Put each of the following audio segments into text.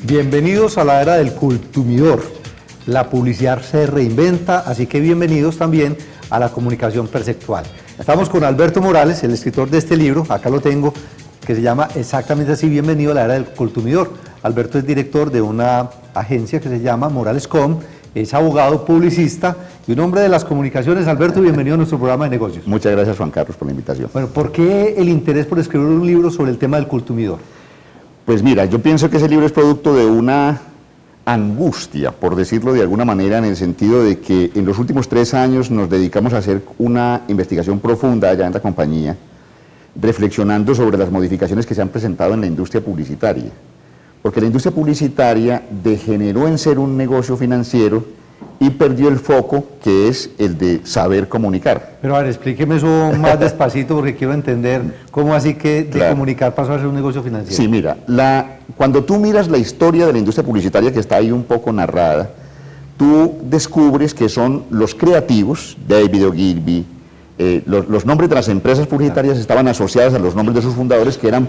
Bienvenidos a la era del consumidor. La publicidad se reinventa, así que bienvenidos también a la comunicación perceptual. Estamos con Alberto Morales, el escritor de este libro, acá lo tengo, que se llama exactamente así, Bienvenido a la era del consumidor. Alberto es director de una agencia que se llama Morales.com, es abogado, publicista y un hombre de las comunicaciones. Alberto, bienvenido a nuestro programa de negocios. Muchas gracias, Juan Carlos, por la invitación. Bueno, ¿por qué el interés por escribir un libro sobre el tema del consumidor? Pues mira, yo pienso que ese libro es producto de una angustia, por decirlo de alguna manera, en el sentido de que en los últimos 3 años nos dedicamos a hacer una investigación profunda allá en la compañía, reflexionando sobre las modificaciones que se han presentado en la industria publicitaria. Porque la industria publicitaria degeneró en ser un negocio financiero y perdió el foco, que es el de saber comunicar. Pero a ver, explíqueme eso más despacito porque quiero entender cómo así que de comunicar pasó a ser un negocio financiero. Sí, mira, cuando tú miras la historia de la industria publicitaria, que está ahí un poco narrada, tú descubres que son los creativos, David Ogilvy, los nombres de las empresas publicitarias estaban asociadas a los nombres de sus fundadores, que eran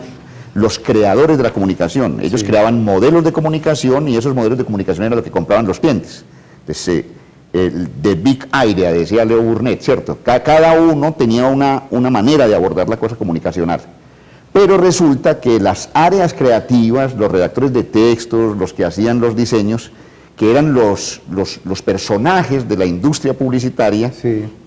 los creadores de la comunicación. Ellos creaban modelos de comunicación y esos modelos de comunicación eran lo que compraban los clientes. Entonces, The Big Idea, decía Leo Burnett, ¿cierto? Cada uno tenía una manera de abordar la cosa comunicacional. Pero resulta que las áreas creativas, los redactores de textos, los que hacían los diseños, que eran los personajes de la industria publicitaria,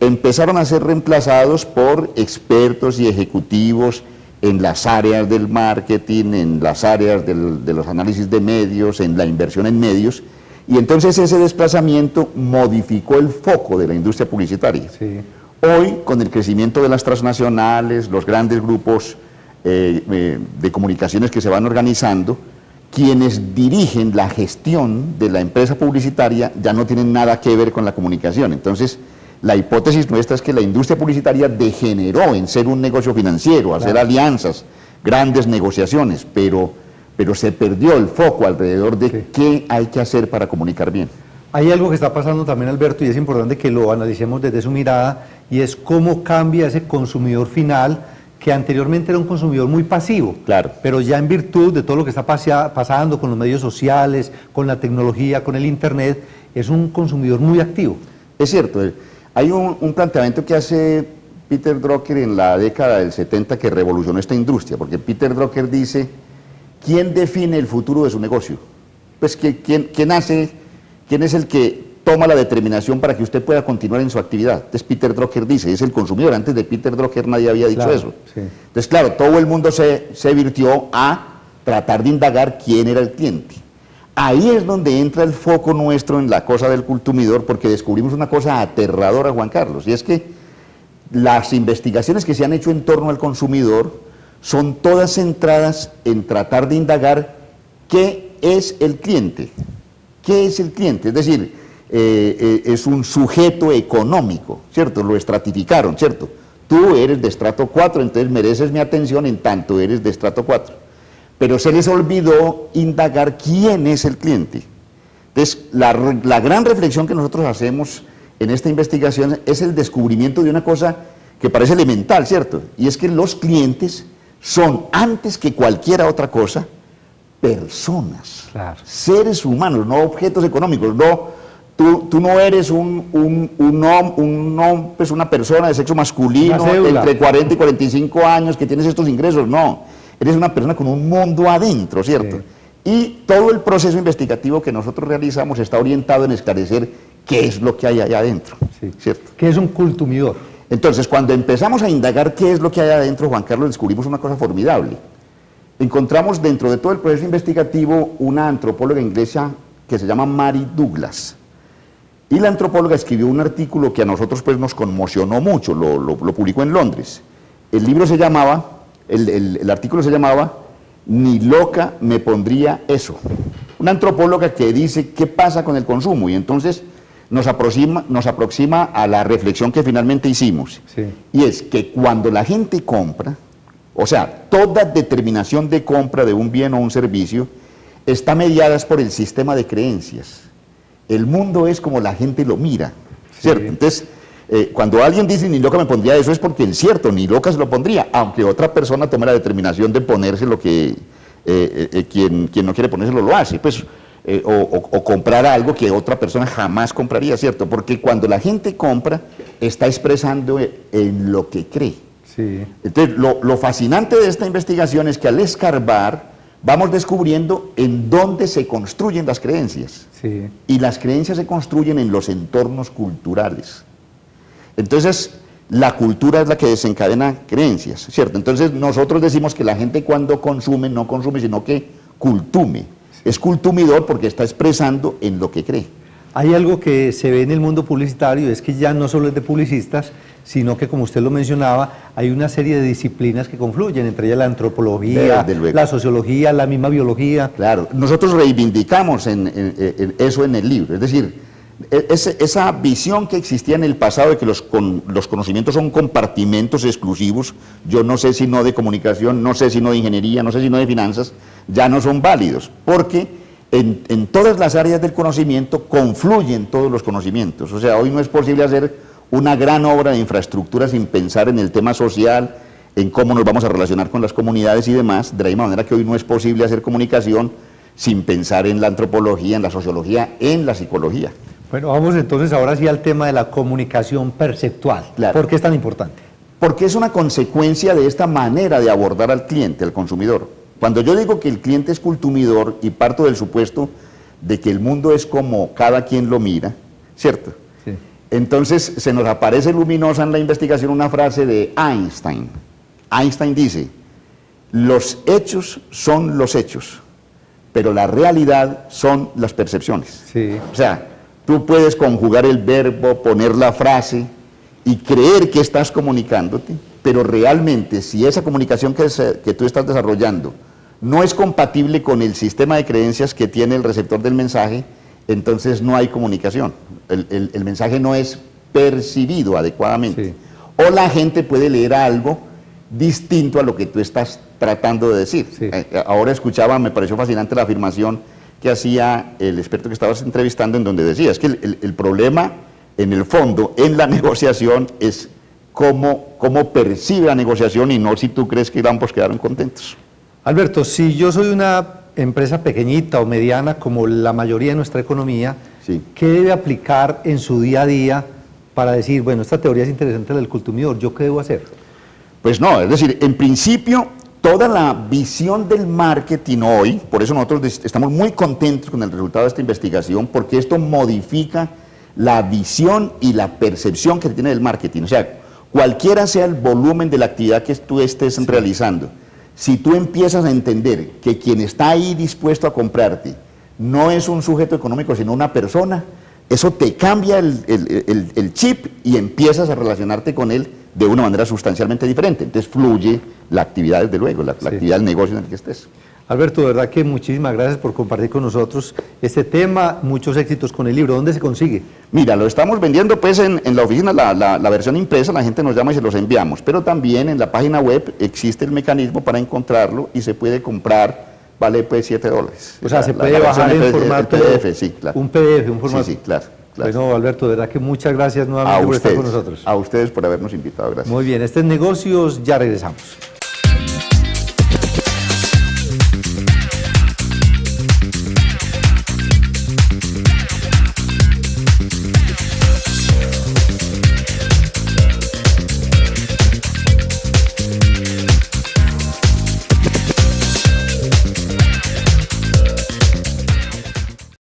empezaron a ser reemplazados por expertos y ejecutivos en las áreas del marketing, en las áreas de los análisis de medios, en la inversión en medios, y entonces ese desplazamiento modificó el foco de la industria publicitaria. Hoy, con el crecimiento de las transnacionales, los grandes grupos de comunicaciones que se van organizando, quienes dirigen la gestión de la empresa publicitaria ya no tienen nada que ver con la comunicación. Entonces, la hipótesis nuestra es que la industria publicitaria degeneró en ser un negocio financiero, hacer alianzas, grandes negociaciones, pero se perdió el foco alrededor de qué hay que hacer para comunicar bien. Hay algo que está pasando también, Alberto, y es importante que lo analicemos desde su mirada, y es cómo cambia ese consumidor final, que anteriormente era un consumidor muy pasivo, pero ya en virtud de todo lo que está pasando con los medios sociales, con la tecnología, con el Internet, es un consumidor muy activo. Es cierto, hay un planteamiento que hace Peter Drucker en la década del 70 que revolucionó esta industria, porque Peter Drucker dice: ¿quién define el futuro de su negocio? Pues ¿quién es el que toma la determinación para que usted pueda continuar en su actividad? Entonces Peter Drucker dice, es el consumidor. Antes de Peter Drucker nadie había dicho eso. Entonces, claro, todo el mundo se virtió a tratar de indagar quién era el cliente. Ahí es donde entra el foco nuestro en la cosa del consumidor, porque descubrimos una cosa aterradora, Juan Carlos, y es que las investigaciones que se han hecho en torno al consumidor son todas centradas en tratar de indagar qué es el cliente. ¿Qué es el cliente? Es decir, es un sujeto económico, ¿cierto? Lo estratificaron, ¿cierto? Tú eres de estrato 4, entonces mereces mi atención en tanto eres de estrato 4. Pero se les olvidó indagar quién es el cliente. Entonces, la gran reflexión que nosotros hacemos en esta investigación es el descubrimiento de una cosa que parece elemental, ¿cierto? Y es que los clientes son, antes que cualquier otra cosa, personas, seres humanos, no objetos económicos. Tú no eres pues una persona de sexo masculino entre 40 y 45 años que tienes estos ingresos, no. Eres una persona con un mundo adentro, ¿cierto? Y todo el proceso investigativo que nosotros realizamos está orientado en esclarecer qué es lo que hay allá adentro, ¿cierto? ¿Qué es un consumidor? Entonces, cuando empezamos a indagar qué es lo que hay adentro, Juan Carlos, descubrimos una cosa formidable. Encontramos dentro de todo el proceso investigativo una antropóloga inglesa que se llama Mary Douglas. Y la antropóloga escribió un artículo que a nosotros pues nos conmocionó mucho, lo publicó en Londres. El libro se llamaba, el artículo se llamaba Ni loca me pondría eso. Una antropóloga que dice qué pasa con el consumo, y entonces nos aproxima a la reflexión que finalmente hicimos. Y es que cuando la gente compra, o sea, toda determinación de compra de un bien o un servicio está mediada por el sistema de creencias. El mundo es como la gente lo mira, ¿cierto? Entonces, cuando alguien dice ni loca me pondría eso, es porque es cierto, ni loca se lo pondría, aunque otra persona tome la determinación de ponerse lo que quien no quiere ponérselo lo hace, pues, o comprar algo que otra persona jamás compraría, ¿cierto? Porque cuando la gente compra, está expresando en lo que cree. Sí. Entonces, lo fascinante de esta investigación es que al escarbar, vamos descubriendo en dónde se construyen las creencias. Sí. Y las creencias se construyen en los entornos culturales. Entonces, la cultura es la que desencadena creencias, ¿cierto? Entonces, nosotros decimos que la gente cuando consume, no consume, sino que cultume. Es cultumidor porque está expresando en lo que cree. Hay algo que se ve en el mundo publicitario, es que ya no solo es de publicistas, sino que, como usted lo mencionaba, hay una serie de disciplinas que confluyen, entre ellas la antropología, la sociología, la misma biología. Claro, nosotros reivindicamos eso en el libro, es decir, esa visión que existía en el pasado de que los conocimientos son compartimentos exclusivos, yo no sé si no de comunicación, no sé si no de ingeniería, no sé si no de finanzas, ya no son válidos, porque en todas las áreas del conocimiento confluyen todos los conocimientos. O sea, hoy no es posible hacer una gran obra de infraestructura sin pensar en el tema social, en cómo nos vamos a relacionar con las comunidades y demás, de la misma manera que hoy no es posible hacer comunicación sin pensar en la antropología, en la sociología, en la psicología. Bueno, vamos entonces ahora sí al tema de la comunicación perceptual. Claro. ¿Por qué es tan importante? Porque es una consecuencia de esta manera de abordar al cliente, al consumidor. Cuando yo digo que el cliente es cultumidor y parto del supuesto de que el mundo es como cada quien lo mira, ¿cierto? Sí. Entonces se nos aparece luminosa en la investigación una frase de Einstein. Einstein dice, los hechos son los hechos, pero la realidad son las percepciones. Sí. O sea, tú puedes conjugar el verbo, poner la frase y creer que estás comunicándote, pero realmente si esa comunicación que tú estás desarrollando no es compatible con el sistema de creencias que tiene el receptor del mensaje, entonces no hay comunicación. El mensaje no es percibido adecuadamente. Sí. O la gente puede leer algo distinto a lo que tú estás tratando de decir. Sí. Ahora escuchaba, me pareció fascinante la afirmación que hacía el experto que estabas entrevistando, en donde decía, es que el problema, en el fondo, en la negociación, es cómo percibe la negociación y no si tú crees que ambos quedaron contentos. Alberto, si yo soy una empresa pequeñita o mediana, como la mayoría de nuestra economía, Sí. ¿qué debe aplicar en su día a día para decir, bueno, esta teoría es interesante, la del cultumidor, ¿yo qué debo hacer? Pues no, es decir, en principio, toda la visión del marketing hoy, por eso nosotros estamos muy contentos con el resultado de esta investigación, porque esto modifica la visión y la percepción que se tiene del marketing. O sea, cualquiera sea el volumen de la actividad que tú estés realizando, si tú empiezas a entender que quien está ahí dispuesto a comprarte no es un sujeto económico, sino una persona, eso te cambia el chip y empiezas a relacionarte con él de una manera sustancialmente diferente. Entonces fluye la actividad, desde luego, la actividad del negocio en el que estés. Alberto, de verdad que muchísimas gracias por compartir con nosotros este tema, muchos éxitos con el libro. ¿Dónde se consigue? Mira, lo estamos vendiendo pues en la oficina, la versión impresa, la gente nos llama y se los enviamos, pero también en la página web existe el mecanismo para encontrarlo y se puede comprar, vale pues $7. O sea, se puede bajar en formato PDF, sí, claro. Un PDF, un formato. Sí, claro. Bueno, Alberto, de verdad que muchas gracias nuevamente por estar con nosotros. A ustedes por habernos invitado, gracias. Muy bien, este es Negocios, ya regresamos.